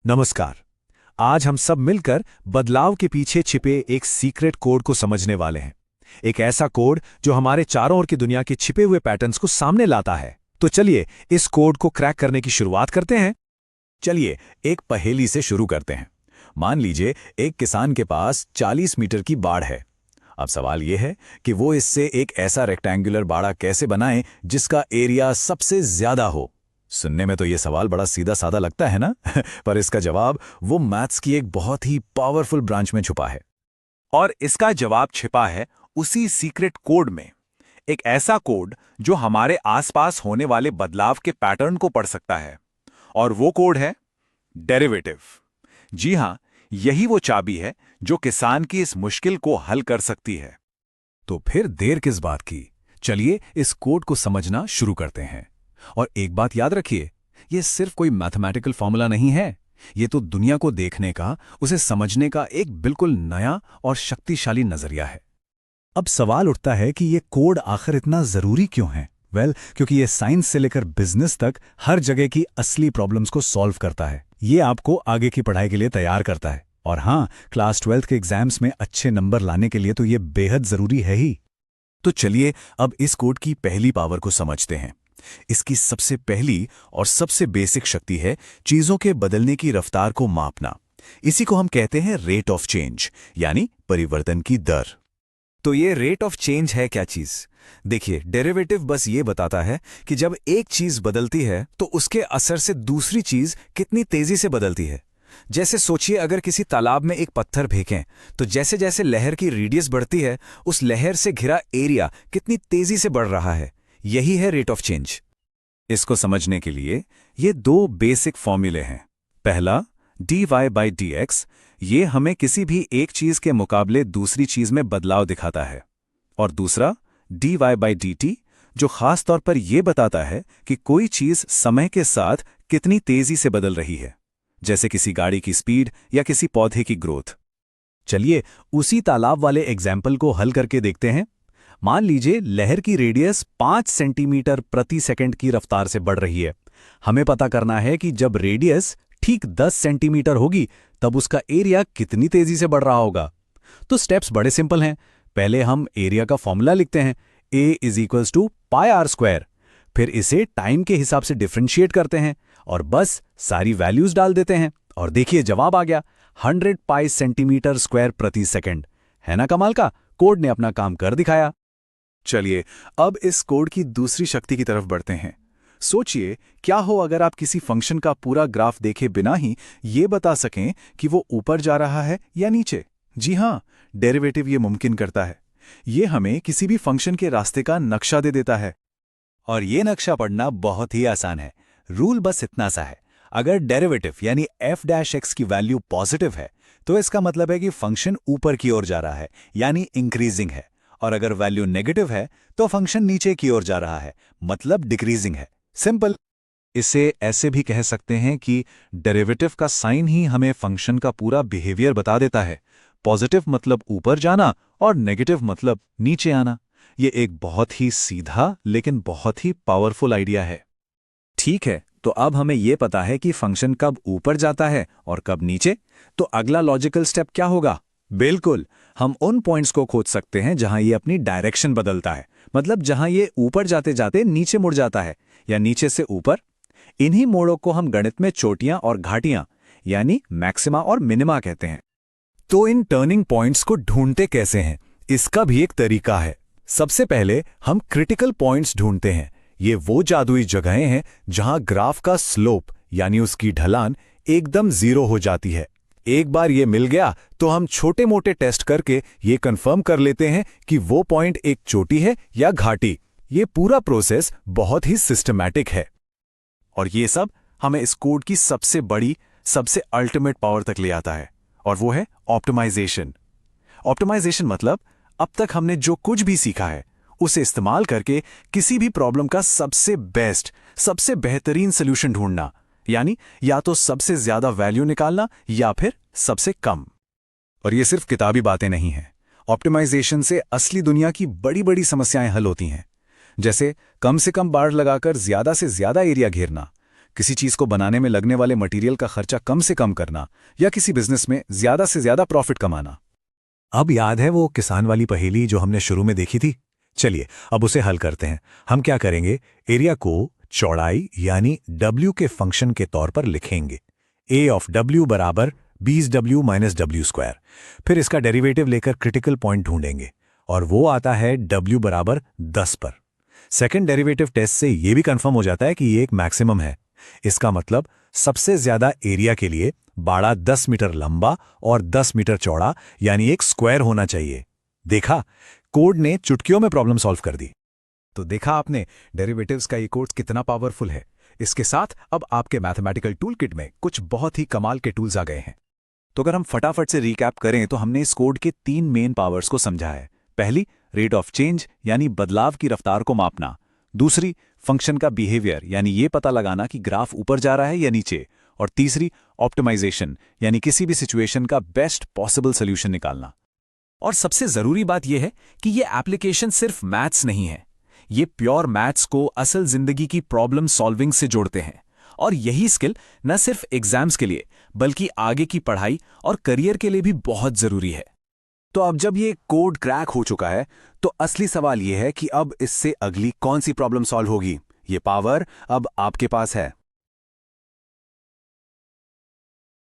नमस्कार। आज हम सब मिलकर बदलाव के पीछे छिपे एक सीक्रेट कोड को समझने वाले हैं। एक ऐसा कोड जो हमारे चारों ओर की दुनिया के छिपे हुए पैटर्न्स को सामने लाता है। तो चलिए इस कोड को क्रैक करने की शुरुआत करते हैं। चलिए एक पहेली से शुरू करते हैं। मान लीजिए एक किसान के पास 40 मीटर की बाड़ है। अब सवाल यह है कि वो इससे एक ऐसा रेक्टेंगुलर बाड़ा कैसे बनाए जिसका एरिया सबसे ज्यादा हो। सुनने में तो ये सवाल बड़ा सीधा साधा लगता है ना पर इसका जवाब वो मैथ्स की एक बहुत ही पावरफुल ब्रांच में छुपा है। और इसका जवाब छिपा है उसी सीक्रेट कोड में। एक ऐसा कोड जो हमारे आसपास होने वाले बदलाव के पैटर्न को पढ़ सकता है। और वो कोड है डेरिवेटिव। जी हां, यही वो चाबी है जो किसान की इस मुश्किल को हल कर सकती है। तो फिर देर किस बात की, चलिए इस कोड को समझना शुरू करते हैं। और एक बात याद रखिए, ये सिर्फ कोई मैथमेटिकल फॉर्मूला नहीं है। ये तो दुनिया को देखने का, उसे समझने का एक बिल्कुल नया और शक्तिशाली नजरिया है। अब सवाल उठता है कि ये कोड आखिर इतना जरूरी क्यों है? क्योंकि ये साइंस से लेकर बिजनेस तक हर जगह की असली प्रॉब्लम्स को सॉल्व करता है। ये आपको आगे की पढ़ाई के लिए तैयार करता है। और हां, क्लास 12 के एग्जाम्स में अच्छे नंबर लाने के लिए तो ये बेहद जरूरी है ही। तो चलिए अब इस कोड की पहली पावर को समझते हैं। इसकी सबसे पहली और सबसे बेसिक शक्ति है चीजों के बदलने की रफ्तार को मापना। इसी को हम कहते हैं रेट ऑफ चेंज, यानी परिवर्तन की दर। तो ये रेट ऑफ चेंज है क्या चीज? देखिए, डेरिवेटिव बस ये बताता है कि जब एक चीज बदलती है तो उसके असर से दूसरी चीज कितनी तेजी से बदलती है। जैसे सोचिए, अगर किसी तालाब में एक पत्थर फेंकें तो जैसे जैसे लहर की रेडियस बढ़ती है, उस लहर से घिरा एरिया कितनी तेजी से बढ़ रहा है। यही है रेट ऑफ चेंज। इसको समझने के लिए ये दो बेसिक फॉर्मूले हैं। पहला dy/dx, ये हमें किसी भी एक चीज के मुकाबले दूसरी चीज में बदलाव दिखाता है। और दूसरा dy/dt, जो खास तौर पर यह बताता है कि कोई चीज समय के साथ कितनी तेजी से बदल रही है, जैसे किसी गाड़ी की स्पीड या किसी पौधे की ग्रोथ। चलिए उसी तालाब वाले एग्जाम्पल को हल करके देखते हैं। मान लीजिए लहर की रेडियस 5 सेंटीमीटर प्रति सेकंड की रफ्तार से बढ़ रही है। हमें पता करना है कि जब रेडियस ठीक 10 सेंटीमीटर होगी तब उसका एरिया कितनी तेजी से बढ़ रहा होगा। तो स्टेप्स बड़े सिंपल हैं। पहले हम एरिया का फॉर्मूला लिखते हैं, A = πr²। फिर इसे टाइम के हिसाब से डिफरेंशिएट करते हैं और बस सारी वैल्यूज डाल देते हैं। और देखिए जवाब आ गया, 100 पाई सेंटीमीटर स्क्वायर प्रति सेकंड। है ना कमाल का? कोड ने अपना काम कर दिखाया। चलिए अब इस कोड की दूसरी शक्ति की तरफ बढ़ते हैं। सोचिए, क्या हो अगर आप किसी फंक्शन का पूरा ग्राफ देखे बिना ही ये बता सकें कि वो ऊपर जा रहा है या नीचे। जी हां, डेरिवेटिव ये मुमकिन करता है। ये हमें किसी भी फंक्शन के रास्ते का नक्शा दे देता है। और ये नक्शा पढ़ना बहुत ही आसान है। रूल बस इतना सा है, अगर डेरिवेटिव यानी f' की वैल्यू पॉजिटिव है तो इसका मतलब है कि फंक्शन ऊपर की ओर जा रहा है, यानी इंक्रीजिंग है। और अगर वैल्यू नेगेटिव है तो फंक्शन नीचे की ओर जा रहा है, मतलब डिक्रीजिंग है। सिंपल। इसे ऐसे भी कह सकते हैं कि डेरिवेटिव का साइन ही हमें फंक्शन का पूरा बिहेवियर बता देता है। पॉजिटिव मतलब ऊपर जाना और नेगेटिव मतलब नीचे आना। ये एक बहुत ही सीधा लेकिन बहुत ही पावरफुल आइडिया है। ठीक है, तो अब हमें यह पता है कि फंक्शन कब ऊपर जाता है और कब नीचे। तो अगला लॉजिकल स्टेप क्या होगा? बिल्कुल, हम उन पॉइंट्स को खोज सकते हैं जहां ये अपनी डायरेक्शन बदलता है, मतलब जहां ये ऊपर जाते जाते नीचे मुड़ जाता है या नीचे से ऊपर। इन्हीं मोड़ों को हम गणित में चोटियां और घाटियां यानी मैक्सिमा और मिनिमा कहते हैं। तो इन टर्निंग पॉइंट्स को ढूंढते कैसे हैं? इसका भी एक तरीका है। सबसे पहले हम क्रिटिकल पॉइंट्स ढूंढते हैं। ये वो जादुई जगहें हैं जहां ग्राफ का स्लोप यानी उसकी ढलान एकदम 0 हो जाती है। एक बार ये मिल गया तो हम छोटे मोटे टेस्ट करके ये कंफर्म कर लेते हैं कि वो पॉइंट एक चोटी है या घाटी। ये पूरा प्रोसेस बहुत ही सिस्टमैटिक है। और ये सब हमें इस कोड की सबसे बड़ी, सबसे अल्टीमेट पावर तक ले आता है, और वो है ऑप्टिमाइजेशन। ऑप्टिमाइजेशन मतलब अब तक हमने जो कुछ भी सीखा है उसे इस्तेमाल करके किसी भी प्रॉब्लम का सबसे बेस्ट, सबसे बेहतरीन सॉल्यूशन ढूंढना, यानी या तो सबसे ज्यादा वैल्यू निकालना या फिर सबसे कम। और ये सिर्फ किताबी बातें नहीं हैं। ऑप्टिमाइजेशन से असली दुनिया की बड़ी बड़ी समस्याएं हल होती हैं, जैसे कम से कम बाड़ लगाकर ज्यादा से ज्यादा एरिया घेरना, किसी चीज को बनाने में लगने वाले मटेरियल का खर्चा कम से कम करना या किसी बिजनेस में ज्यादा से ज्यादा प्रॉफिट कमाना। अब याद है वो किसान वाली पहेली जो हमने शुरू में देखी थी? चलिए अब उसे हल करते हैं। हम क्या करेंगे, एरिया को चौड़ाई यानी W के फंक्शन के तौर पर लिखेंगे। A ऑफ W बराबर 20W माइनस W²। फिर इसका डेरिवेटिव लेकर क्रिटिकल पॉइंट ढूंढेंगे और वो आता है W बराबर 10 पर। सेकंड डेरिवेटिव टेस्ट से ये भी कंफर्म हो जाता है कि ये एक मैक्सिमम है। इसका मतलब सबसे ज्यादा एरिया के लिए बाड़ा 10 मीटर लंबा और 10 मीटर चौड़ा यानी एक स्क्वायर होना चाहिए। देखा, कोड ने चुटकियों में प्रॉब्लम सॉल्व कर दी। तो देखा आपने डेरिवेटिव्स का ये कोर्स कितना पावरफुल है। इसके साथ अब आपके मैथमेटिकल टूल किट में कुछ बहुत ही कमाल के टूल्स आ गए हैं। तो अगर हम फटाफट से रिकैप करें तो हमने इस कोड के 3 मेन पावर्स को समझा है। पहली, रेट ऑफ चेंज यानी बदलाव की रफ्तार को मापना। दूसरी, फंक्शन का बिहेवियर यानी ये पता लगाना कि ग्राफ ऊपर जा रहा है या नीचे। और तीसरी, ऑप्टिमाइजेशन यानी किसी भी सिचुएशन का बेस्ट पॉसिबल सोल्यूशन निकालना। और सबसे जरूरी बात यह है कि ये एप्लीकेशन सिर्फ मैथ्स नहीं है, ये प्योर मैथ्स को असल जिंदगी की प्रॉब्लम सॉल्विंग से जोड़ते हैं। और यही स्किल न सिर्फ एग्जाम्स के लिए बल्कि आगे की पढ़ाई और करियर के लिए भी बहुत जरूरी है। तो अब जब ये कोड क्रैक हो चुका है तो असली सवाल ये है कि अब इससे अगली कौन सी प्रॉब्लम सॉल्व होगी। ये पावर अब आपके पास है।